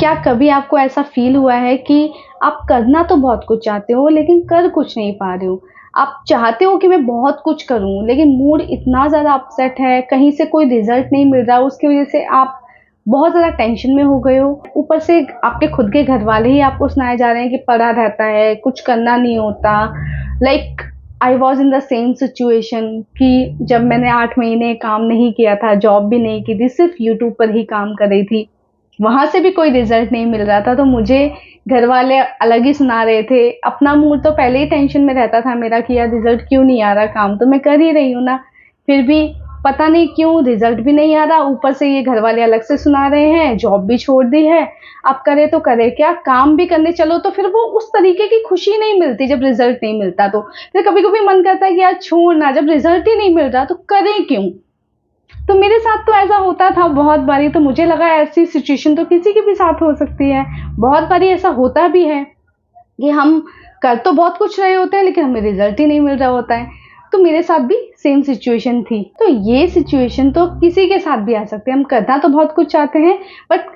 क्या कभी आपको ऐसा फील हुआ है कि आप करना तो बहुत कुछ चाहते हो लेकिन कर कुछ नहीं पा रहे हो? आप चाहते हो कि मैं बहुत कुछ करूं लेकिन मूड इतना ज़्यादा अपसेट है, कहीं से कोई रिजल्ट नहीं मिल रहा, उसकी वजह से आप बहुत ज़्यादा टेंशन में हो गए हो। ऊपर से आपके खुद के घर वाले ही आपको सुनाए जा रहे हैं कि पड़ा रहता है, कुछ करना नहीं होता। Like I was in the same situation कि जब मैंने 8 महीने काम नहीं किया था, जॉब भी नहीं की थी, सिर्फ यूट्यूब पर ही काम कर रही थी, वहां से भी कोई रिजल्ट नहीं मिल रहा था, तो मुझे घर वाले अलग ही सुना रहे थे। अपना मूड तो पहले ही टेंशन में रहता था मेरा कि यार रिजल्ट क्यों नहीं आ रहा, काम तो मैं कर ही रही हूँ ना, फिर भी पता नहीं क्यों रिजल्ट भी नहीं आ रहा। ऊपर से ये घर वाले अलग से सुना रहे हैं, जॉब भी छोड़ दी है, अब करे तो करे क्या, काम भी करने चलो तो फिर वो उस तरीके की खुशी नहीं मिलती जब रिजल्ट नहीं मिलता। तो फिर कभी कभी मन करता है कि यार छोड़ ना, जब रिजल्ट ही नहीं मिल रहा तो करें क्यों। तो मेरे साथ तो ऐसा होता था बहुत बारी, तो मुझे लगा ऐसी सिचुएशन तो किसी के भी साथ हो सकती है। बहुत बारी ऐसा होता भी है कि हम कर तो बहुत कुछ रहे होते हैं लेकिन हमें रिजल्ट ही नहीं मिल रहा होता है। तो मेरे साथ भी सेम सिचुएशन थी। तो ये सिचुएशन तो किसी के साथ भी आ सकती है। हम करना तो बहुत कुछ चाहते हैं बट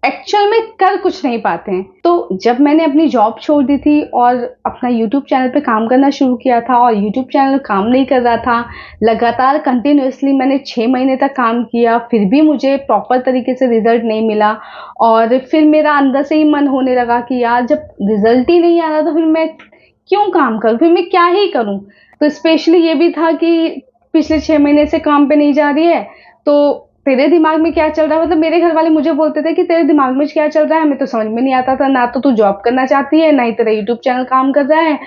एक्चुअल में कर कुछ नहीं पाते हैं। तो जब मैंने अपनी जॉब छोड़ दी थी और अपना यूट्यूब चैनल पे काम करना शुरू किया था और यूट्यूब चैनल काम नहीं कर रहा था, लगातार कंटिन्यूअसली मैंने 6 महीने तक काम किया, फिर भी मुझे प्रॉपर तरीके से रिजल्ट नहीं मिला। और फिर मेरा अंदर से ही मन होने लगा कि यार जब रिजल्ट ही नहीं आ रहा तो फिर मैं क्यों काम करूं, फिर मैं क्या ही करूं। तो स्पेशली ये भी था कि पिछले 6 महीने से काम पे नहीं जा रही है तो तेरे दिमाग में क्या चल रहा है। मतलब मेरे घर वाले मुझे बोलते थे कि तेरे दिमाग में क्या चल रहा है, हमें तो समझ में नहीं आता था, ना तो तू जॉब करना चाहती है ना ही तेरा यूट्यूब चैनल काम कर रहा है,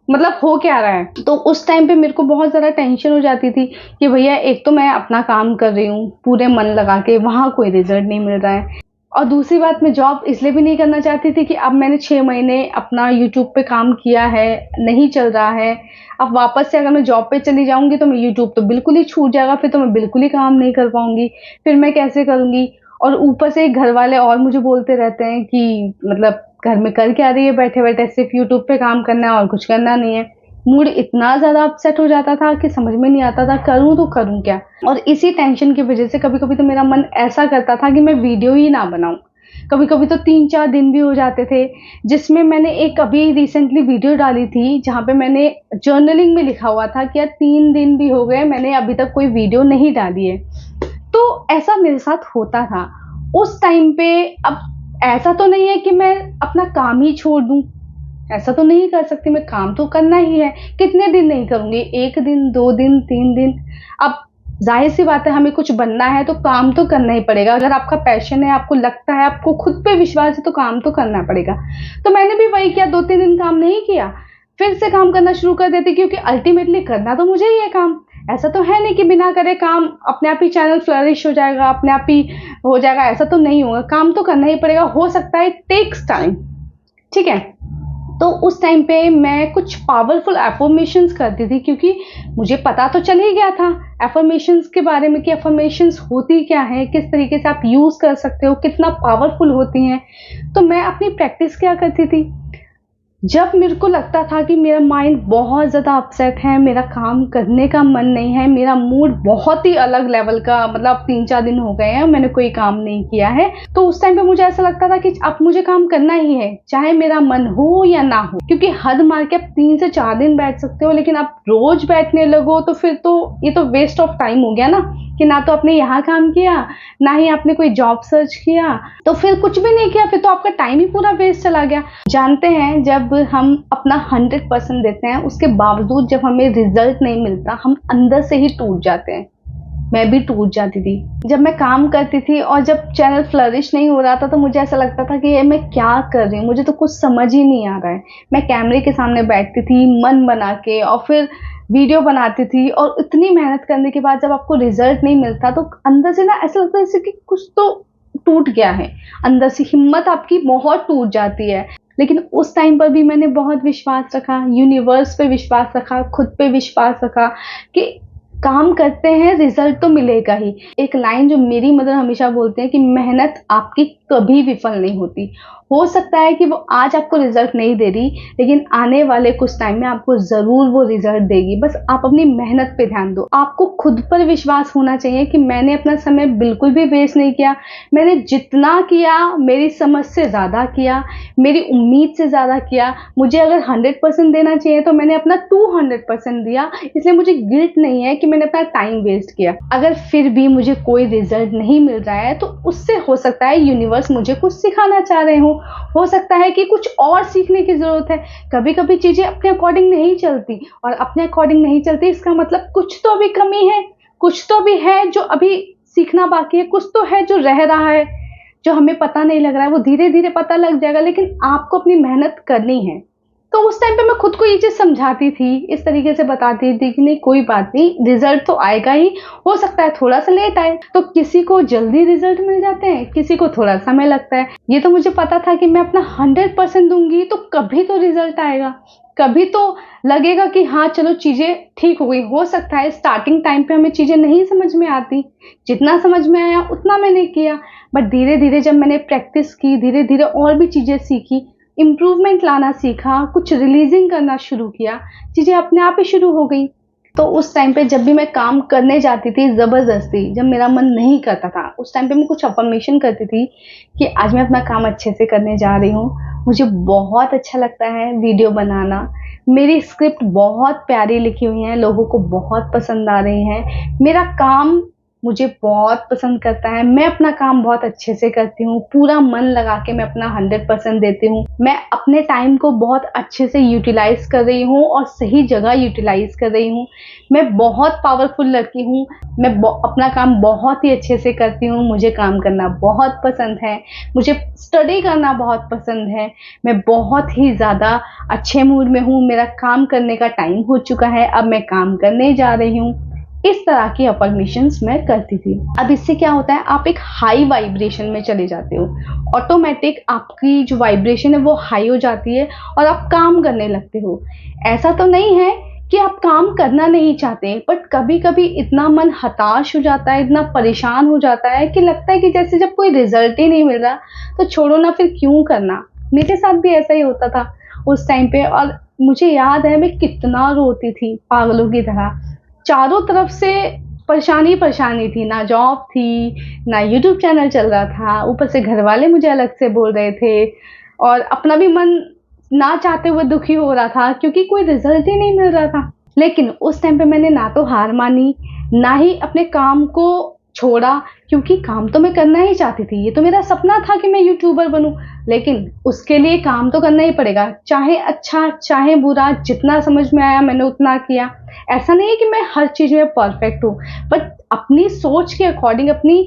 मतलब हो क्या रहा है। तो उस टाइम पे मेरे को बहुत ज़्यादा टेंशन हो जाती थी कि भैया एक तो मैं अपना काम कर रही हूँ पूरे मन लगा के, वहाँ कोई रिजल्ट नहीं मिल रहा है, और दूसरी बात मैं जॉब इसलिए भी नहीं करना चाहती थी कि अब मैंने 6 महीने अपना यूट्यूब पे काम किया है, नहीं चल रहा है, अब वापस से अगर मैं जॉब पे चली जाऊंगी तो मैं यूट्यूब तो बिल्कुल ही छूट जाएगा, फिर तो मैं बिल्कुल ही काम नहीं कर पाऊंगी, फिर मैं कैसे करूंगी। और ऊपर से घर वाले और मुझे बोलते रहते हैं कि मतलब घर में कर क्या रही है बैठे बैठे, सिर्फ यूट्यूब पे काम करना है और कुछ करना नहीं है। मूड इतना ज़्यादा अपसेट हो जाता था कि समझ में नहीं आता था करूँ तो करूँ क्या। और इसी टेंशन की वजह से कभी कभी तो मेरा मन ऐसा करता था कि मैं वीडियो ही ना बनाऊं। कभी कभी तो 3-4 दिन भी हो जाते थे, जिसमें मैंने एक अभी रिसेंटली वीडियो डाली थी जहाँ पे मैंने जर्नलिंग में लिखा हुआ था कि यार 3 दिन भी हो गए मैंने अभी तक कोई वीडियो नहीं डाली है। तो ऐसा मेरे साथ होता था उस टाइम पे। अब ऐसा तो नहीं है कि मैं अपना काम ही छोड़ दूं, ऐसा तो नहीं कर सकती, मैं काम तो करना ही है। कितने दिन नहीं करूंगी, 1 दिन 2 दिन 3 दिन। अब जाहिर सी बात है हमें कुछ बनना है तो काम तो करना ही पड़ेगा। अगर आपका पैशन है, आपको लगता है, आपको खुद पे विश्वास है तो काम तो करना पड़ेगा। तो मैंने भी वही किया, 2-3 दिन काम नहीं किया, फिर से काम करना शुरू कर देती, क्योंकि अल्टीमेटली करना तो मुझे ही है काम। ऐसा तो है नहीं कि बिना करे काम अपने आप ही चैनल फ्लरिश हो जाएगा, अपने आप ही हो जाएगा, ऐसा तो नहीं होगा, काम तो करना ही पड़ेगा। हो सकता है टेक्स टाइम, ठीक है। तो उस टाइम पे मैं कुछ पावरफुल एफर्मेशंस करती थी, क्योंकि मुझे पता तो चल ही गया था एफर्मेशंस के बारे में कि एफर्मेशंस होती क्या है, किस तरीके से आप यूज कर सकते हो, कितना पावरफुल होती हैं। तो मैं अपनी प्रैक्टिस क्या करती थी, जब मेरे को लगता था कि मेरा माइंड बहुत ज़्यादा अपसेट है, मेरा काम करने का मन नहीं है, मेरा मूड बहुत ही अलग लेवल का, मतलब 3-4 दिन हो गए हैं मैंने कोई काम नहीं किया है, तो उस टाइम पे मुझे ऐसा लगता था कि अब मुझे काम करना ही है, चाहे मेरा मन हो या ना हो। क्योंकि हद मार के आप 3 से 4 दिन बैठ सकते हो, लेकिन आप रोज बैठने लगो तो फिर तो ये तो वेस्ट ऑफ टाइम हो गया ना, कि ना तो आपने यहाँ काम किया, ना ही आपने कोई जॉब सर्च किया, तो फिर कुछ भी नहीं किया, फिर तो आपका टाइम ही पूरा वेस्ट चला गया। जानते हैं जब हम अपना 100% देते हैं, उसके बावजूद जब हमें रिजल्ट नहीं मिलता, हम अंदर से ही टूट जाते हैं। मैं भी टूट जाती थी जब मैं काम करती थी, और जब चैनल फ्लरिश नहीं हो रहा था तो मुझे ऐसा लगता था कि ये मैं क्या कर रही हूँ, मुझे तो कुछ समझ ही नहीं आ रहा है। मैं कैमरे के सामने बैठती थी मन बना के और फिर वीडियो बनाती थी, और इतनी मेहनत करने के बाद जब आपको रिजल्ट नहीं मिलता तो अंदर से ना ऐसा लगता है जैसे कि कुछ तो टूट गया है, अंदर से हिम्मत आपकी बहुत टूट जाती है। लेकिन उस टाइम पर भी मैंने बहुत विश्वास रखा, यूनिवर्स पे विश्वास रखा, खुद पे विश्वास रखा कि काम करते हैं रिजल्ट तो मिलेगा ही। एक लाइन जो मेरी मदर हमेशा बोलते हैं कि मेहनत आपकी कभी विफल नहीं होती। हो सकता है कि वो आज आपको रिजल्ट नहीं दे रही, लेकिन आने वाले कुछ टाइम में आपको जरूर वो रिजल्ट देगी। बस आप अपनी मेहनत पे ध्यान दो। आपको खुद पर विश्वास होना चाहिए कि मैंने अपना समय बिल्कुल भी वेस्ट नहीं किया। मैंने जितना किया मेरी समझ से ज्यादा किया, मेरी उम्मीद से ज्यादा किया। मुझे अगर 100% देना चाहिए तो मैंने अपना 200% दिया। इसलिए मुझे गिल्ट नहीं है कि मैंने अपना टाइम वेस्ट किया। अगर फिर भी मुझे कोई रिजल्ट नहीं मिल रहा है तो उससे हो सकता है यूनिवर्स मुझे कुछ सिखाना चाह रहे हो सकता है कि कुछ और सीखने की जरूरत है। कभी कभी चीजें अपने अकॉर्डिंग नहीं चलती, और अपने अकॉर्डिंग नहीं चलती इसका मतलब कुछ तो अभी कमी है, कुछ तो अभी है जो अभी सीखना बाकी है, कुछ तो है जो रह रहा है, जो हमें पता नहीं लग रहा है। वो धीरे धीरे पता लग जाएगा, लेकिन आपको अपनी मेहनत करनी है। तो उस टाइम पे मैं खुद को ये चीज समझाती थी, इस तरीके से बताती थी कि नहीं कोई बात नहीं, रिजल्ट तो आएगा ही। हो सकता है थोड़ा सा लेट आए। तो किसी को जल्दी रिजल्ट मिल जाते हैं, किसी को थोड़ा समय लगता है। ये तो मुझे पता था कि मैं अपना 100% दूंगी तो कभी तो रिजल्ट आएगा, कभी तो लगेगा कि हाँ चलो चीजें ठीक हो गई। हो सकता है स्टार्टिंग टाइम पे हमें चीजें नहीं समझ में आती, जितना समझ में आया उतना मैंने किया। बट धीरे धीरे जब मैंने प्रैक्टिस की, धीरे धीरे और भी चीजें सीखी, इम्प्रूवमेंट लाना सीखा, कुछ रिलीजिंग करना शुरू किया, चीजें अपने आप ही शुरू हो गई। तो उस टाइम पे जब भी मैं काम करने जाती थी जबरदस्ती, जब मेरा मन नहीं करता था, उस टाइम पे मैं कुछ अफर्मेशन करती थी कि आज मैं अपना काम अच्छे से करने जा रही हूँ। मुझे बहुत अच्छा लगता है वीडियो बनाना, मेरी स्क्रिप्ट बहुत प्यारी लिखी हुई है, लोगों को बहुत पसंद आ रही है, मेरा काम मुझे बहुत पसंद करता है, मैं अपना काम बहुत अच्छे से करती हूँ, पूरा मन लगा के मैं अपना 100% देती हूँ। मैं अपने टाइम को बहुत अच्छे से यूटिलाइज कर रही हूँ और सही जगह यूटिलाइज कर रही हूँ। मैं बहुत पावरफुल लड़की हूँ, मैं अपना काम बहुत ही अच्छे से करती हूँ। मुझे काम करना बहुत पसंद है, मुझे स्टडी करना बहुत पसंद है, मैं बहुत ही ज़्यादा अच्छे मूड में हूँ। मेरा काम करने का टाइम हो चुका है, अब मैं काम करने जा रही हूँ। इस तरह की अफर्मेशंस मैं करती थी। अब इससे क्या होता है, आप एक हाई वाइब्रेशन में चले जाते हो, ऑटोमेटिक आपकी जो वाइब्रेशन है वो हाई हो जाती है और आप काम करने लगते हो। ऐसा तो नहीं है कि आप काम करना नहीं चाहते, बट कभी कभी इतना मन हताश हो जाता है, इतना परेशान हो जाता है कि लगता है कि जैसे जब कोई रिजल्ट ही नहीं मिल रहा तो छोड़ो ना, फिर क्यों करना। मेरे साथ भी ऐसा ही होता था उस टाइम पे। और मुझे याद है मैं कितना रोती थी पागलों की तरह। चारों तरफ से परेशानी परेशानी थी, ना जॉब थी, ना यूट्यूब चैनल चल रहा था, ऊपर से घर वाले मुझे अलग से बोल रहे थे, और अपना भी मन ना चाहते हुए दुखी हो रहा था क्योंकि कोई रिजल्ट ही नहीं मिल रहा था। लेकिन उस टाइम पे मैंने ना तो हार मानी, ना ही अपने काम को छोड़ा, क्योंकि काम तो मैं करना ही चाहती थी। ये तो मेरा सपना था कि मैं यूट्यूबर बनूं, लेकिन उसके लिए काम तो करना ही पड़ेगा, चाहे अच्छा चाहे बुरा। जितना समझ में आया मैंने उतना किया। ऐसा नहीं है कि मैं हर चीज में परफेक्ट हूँ, बट अपनी सोच के अकॉर्डिंग, अपनी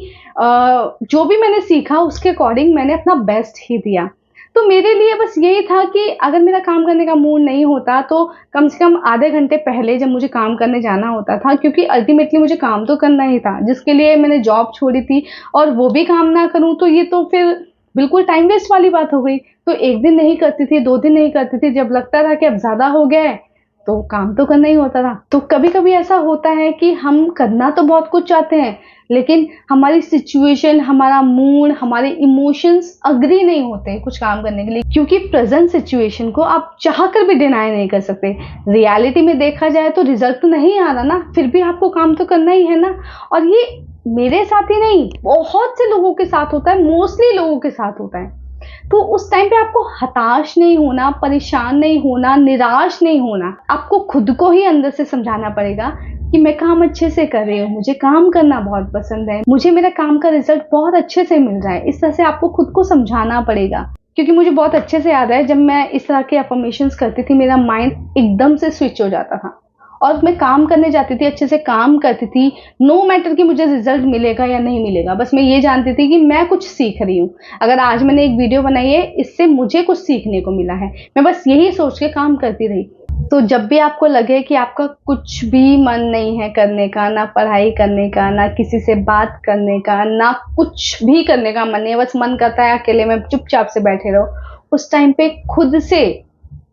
जो भी मैंने सीखा उसके अकॉर्डिंग मैंने अपना बेस्ट ही दिया। तो मेरे लिए बस यही था कि अगर मेरा काम करने का मूड नहीं होता तो कम से कम आधे घंटे पहले जब मुझे काम करने जाना होता था, क्योंकि अल्टीमेटली मुझे काम तो करना ही था जिसके लिए मैंने जॉब छोड़ी थी, और वो भी काम ना करूं तो ये तो फिर बिल्कुल टाइम वेस्ट वाली बात हो गई। तो एक दिन नहीं करती थी, 2 दिन नहीं करती थी, जब लगता था कि अब ज्यादा हो गया है तो काम तो करना ही होता था। तो कभी कभी ऐसा होता है कि हम करना तो बहुत कुछ चाहते हैं, लेकिन हमारी सिचुएशन, हमारा मूड, हमारे इमोशंस अग्री नहीं होते कुछ काम करने के लिए, क्योंकि प्रेजेंट सिचुएशन को आप चाह कर भी डिनाई नहीं कर सकते। रियलिटी में देखा जाए तो रिजल्ट तो नहीं आ रहा ना, फिर भी आपको काम तो करना ही है ना। और ये मेरे साथ ही नहीं, बहुत से लोगों के साथ होता है, मोस्टली लोगों के साथ होता है। तो उस टाइम पे आपको हताश नहीं होना, परेशान नहीं होना, निराश नहीं होना। आपको खुद को ही अंदर से समझाना पड़ेगा कि मैं काम अच्छे से कर रही हूँ, मुझे काम करना बहुत पसंद है, मुझे मेरा काम का रिजल्ट बहुत अच्छे से मिल रहा है। इस तरह से आपको खुद को समझाना पड़ेगा। क्योंकि मुझे बहुत अच्छे से याद है जब मैं इस तरह के अफर्मेशंस करती थी, मेरा माइंड एकदम से स्विच हो जाता था और मैं काम करने जाती थी, अच्छे से काम करती थी। नो मैटर कि मुझे रिजल्ट मिलेगा या नहीं मिलेगा, बस मैं ये जानती थी कि मैं कुछ सीख रही हूँ। अगर आज मैंने एक वीडियो बनाई है, इससे मुझे कुछ सीखने को मिला है, मैं बस यही सोच के काम करती रही। तो जब भी आपको लगे कि आपका कुछ भी मन नहीं है करने का, ना पढ़ाई करने का, ना किसी से बात करने का, ना कुछ भी करने का मन नहीं है, बस मन करता है अकेले में चुपचाप से बैठे रहो, उस टाइम पे खुद से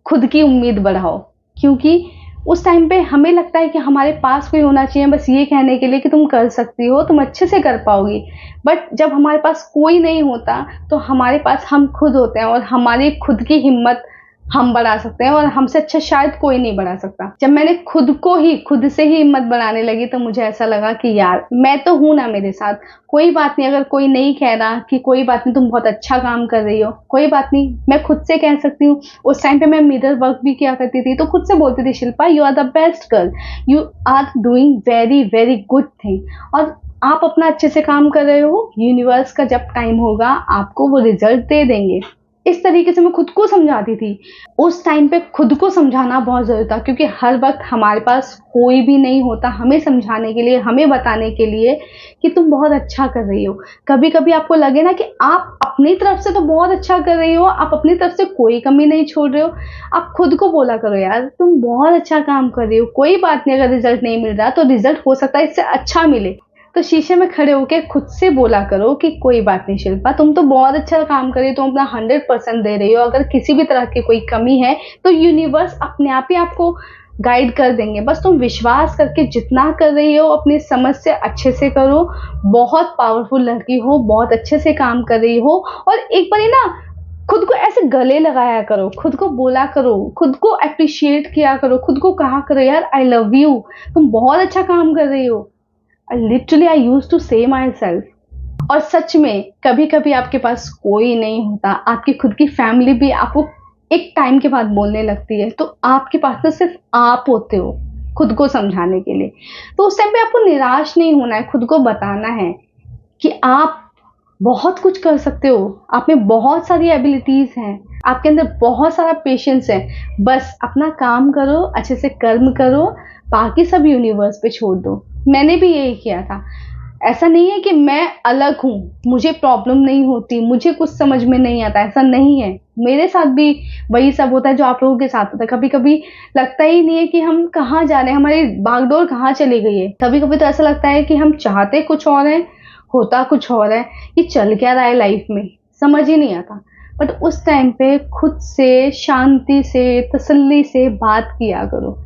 खुद की उम्मीद बढ़ाओ। क्योंकि उस टाइम पे हमें लगता है कि हमारे पास कोई होना चाहिए बस ये कहने के लिए कि तुम कर सकती हो, तुम अच्छे से कर पाओगी। बट जब हमारे पास कोई नहीं होता तो हमारे पास हम खुद होते हैं, और हमारी खुद की हिम्मत हम बढ़ा सकते हैं, और हमसे अच्छा शायद कोई नहीं बढ़ा सकता। जब मैंने खुद से ही हिम्मत बढ़ाने लगी तो मुझे ऐसा लगा कि यार मैं तो हूं ना मेरे साथ, कोई बात नहीं। अगर कोई नहीं कह रहा कि कोई बात नहीं तुम बहुत अच्छा काम कर रही हो, कोई बात नहीं, मैं खुद से कह सकती हूँ। उस टाइम पे मैं मिरर वर्क भी किया करती थी, तो खुद से बोलती थी Shilpa you are the best girl, you are doing very very good thing, और आप अपना अच्छे से काम कर रहे हो, यूनिवर्स का जब टाइम होगा आपको वो रिजल्ट दे देंगे। इस तरीके से मैं खुद को समझाती थी। उस टाइम पे खुद को समझाना बहुत ज़रूरी था, क्योंकि हर वक्त हमारे पास कोई भी नहीं होता हमें समझाने के लिए, हमें बताने के लिए कि तुम बहुत अच्छा कर रही हो। कभी कभी आपको लगे ना कि आप अपनी तरफ से तो बहुत अच्छा कर रही हो, आप अपनी तरफ से कोई कमी नहीं छोड़ रहे हो, आप खुद को बोला करो यार तुम बहुत अच्छा काम कर रही हो, कोई बात नहीं, अगर रिजल्ट नहीं मिल रहा तो रिजल्ट हो सकता है इससे अच्छा मिले। तो शीशे में खड़े होकर खुद से बोला करो कि कोई बात नहीं शिल्पा, तुम तो बहुत अच्छा काम कर रही हो, तुम अपना 100% दे रही हो, अगर किसी भी तरह की कोई कमी है तो यूनिवर्स अपने आप ही आपको गाइड कर देंगे। बस तुम विश्वास करके जितना कर रही हो अपनी समझ से अच्छे से करो। बहुत पावरफुल लड़की हो, बहुत अच्छे से काम कर रही हो, और एक बार ना खुद को ऐसे गले लगाया करो, खुद को बोला करो, खुद को अप्रिशिएट किया करो, खुद को कहा करो यार आई लव यू, तुम बहुत अच्छा काम कर रही हो। लिटरली आई यूज टू से माई सेल्फ। और सच में कभी कभी आपके पास कोई नहीं होता, आपकी खुद की फैमिली भी आपको एक टाइम के बाद बोलने लगती है, तो आपके पास तो सिर्फ आप होते हो खुद को समझाने के लिए। तो उस टाइम पे आपको निराश नहीं होना है, खुद को बताना है कि आप बहुत कुछ कर सकते हो, आप में बहुत सारी एबिलिटीज हैं, आपके अंदर बहुत सारा पेशेंस है। बस अपना काम करो, अच्छे से कर्म करो, बाकी सब यूनिवर्स पे छोड़ दो। मैंने भी यही किया था। ऐसा नहीं है कि मैं अलग हूँ, मुझे प्रॉब्लम नहीं होती, मुझे कुछ समझ में नहीं आता, ऐसा नहीं है। मेरे साथ भी वही सब होता है जो आप लोगों के साथ होता है। कभी कभी लगता ही नहीं है कि हम कहाँ जा रहे हैं, हमारी बागडोर कहाँ चली गई है। कभी कभी तो ऐसा लगता है कि हम चाहते कुछ और है, होता कुछ और है, कि चल क्या रहा है लाइफ में, समझ ही नहीं आता। बट उस टाइम पे खुद से शांति से तसल्ली से बात किया करो।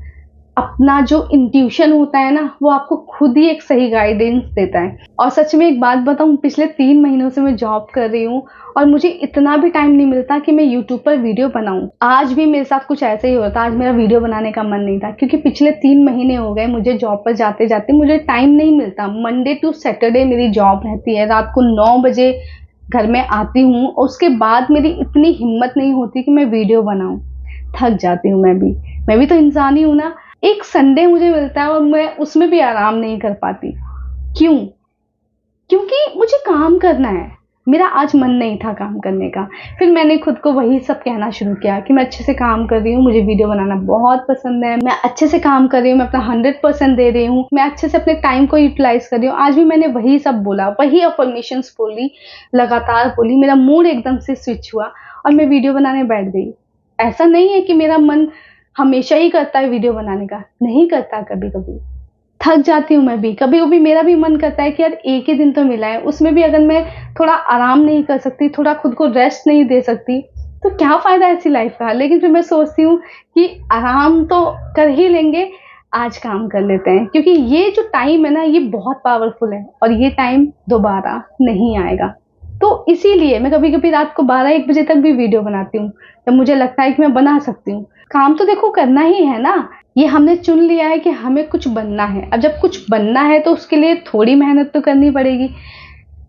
अपना जो इंट्यूशन होता है ना, वो आपको खुद ही एक सही गाइडेंस देता है। और सच में एक बात बताऊं, पिछले 3 महीनों से मैं जॉब कर रही हूँ, और मुझे इतना भी टाइम नहीं मिलता कि मैं यूट्यूब पर वीडियो बनाऊं। आज भी मेरे साथ कुछ ऐसे ही होता, आज मेरा वीडियो बनाने का मन नहीं था, क्योंकि पिछले 3 महीने हो गए मुझे जॉब पर जाते जाते मुझे टाइम नहीं मिलता। मंडे टू सैटरडे मेरी जॉब रहती है, रात को 9 बजे घर में आती हूँ, और उसके बाद मेरी इतनी हिम्मत नहीं होती कि मैं वीडियो बनाऊं। थक जाती हूँ मैं भी तो इंसान ही हूँ ना। एक संडे मुझे मिलता है और मैं उसमें भी आराम नहीं कर पाती। क्यों? क्योंकि मुझे काम करना है, मेरा आज मन नहीं था काम करने का। फिर मैंने खुद को वही सब कहना शुरू किया कि मैं अच्छे से काम कर रही हूँ, मुझे वीडियो बनाना बहुत पसंद है, मैं अच्छे से काम कर रही हूँ, मैं अपना 100% दे रही हूँ, मैं अच्छे से अपने टाइम को यूटिलाइज कर रही हूँ। आज भी मैंने वही सब बोला, वही अफर्मेशंस बोली, लगातार बोली। मेरा मूड एकदम से स्विच हुआ और मैं वीडियो बनाने बैठ गई। ऐसा नहीं है कि मेरा मन हमेशा ही करता है वीडियो बनाने का, नहीं करता। कभी कभी थक जाती हूँ मैं भी, कभी कभी मेरा भी मन करता है कि यार एक ही दिन तो मिला है, उसमें भी अगर मैं थोड़ा आराम नहीं कर सकती, थोड़ा खुद को रेस्ट नहीं दे सकती, तो क्या फ़ायदा ऐसी लाइफ का। लेकिन फिर मैं सोचती हूँ कि आराम तो कर ही लेंगे, आज काम कर लेते हैं, क्योंकि ये जो टाइम है ना, ये बहुत पावरफुल है और ये टाइम दोबारा नहीं आएगा। तो इसीलिए मैं कभी कभी रात को 12-1 बजे तक भी वीडियो बनाती हूँ, जब मुझे लगता है कि मैं बना सकती हूँ। काम तो देखो करना ही है ना, ये हमने चुन लिया है कि हमें कुछ बनना है। अब जब कुछ बनना है तो उसके लिए थोड़ी मेहनत तो करनी पड़ेगी,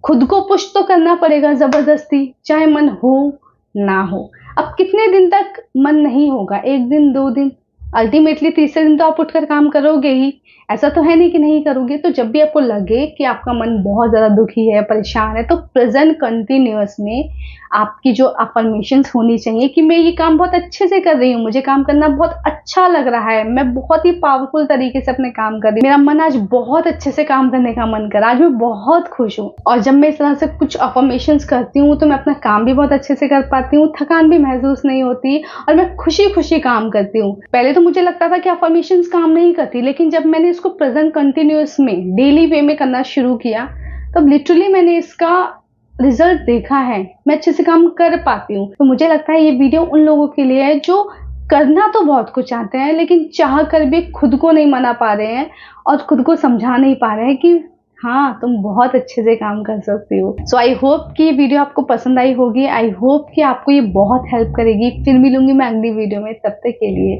खुद को पुश तो करना पड़ेगा जबरदस्ती, चाहे मन हो ना हो। अब कितने दिन तक मन नहीं होगा, 1 दिन 2 दिन, अल्टीमेटली तीसरे दिन तो आप उठकर काम करोगे ही। ऐसा तो है नहीं कि नहीं करोगे। तो जब भी आपको लगे कि आपका मन बहुत ज़्यादा दुखी है, परेशान है, तो प्रेजेंट कंटिन्यूअस में आपकी जो अफर्मेशंस होनी चाहिए कि मैं ये काम बहुत अच्छे से कर रही हूँ, मुझे काम करना बहुत अच्छा लग रहा है, मैं बहुत ही पावरफुल तरीके से अपने काम कर रही हूँ, मेरा मन आज बहुत अच्छे से काम करने का मन कर, आज मैं बहुत खुश हूँ। और जब मैं इस तरह से कुछ अफर्मेशंस करती हूँ तो मैं अपना काम भी बहुत अच्छे से कर पाती हूँ, थकान भी महसूस नहीं होती और मैं खुशी खुशी काम करती हूँ। पहले तो मुझे लगता था कि अफर्मेशंस काम नहीं करती, लेकिन जब मैंने इसको प्रेजेंट कंटिन्यूअस में डेली वे में करना शुरू किया, तब लिटरली मैंने इसका रिजल्ट देखा है, मैं अच्छे से काम कर पाती हूँ। तो मुझे लगता है ये वीडियो उन लोगों के लिए है जो करना तो बहुत कुछ चाहते हैं, लेकिन चाह कर भी खुद को नहीं मना पा रहे हैं और खुद को समझा नहीं पा रहे हैं कि हाँ, तुम बहुत अच्छे से काम कर सकती हो। सो आई होप कि ये वीडियो आपको पसंद आई होगी। आई होप कि आपको ये बहुत हेल्प करेगी। फिर मिलूंगी मैं अगली वीडियो में, तब तक के लिए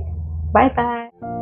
बाय बाय।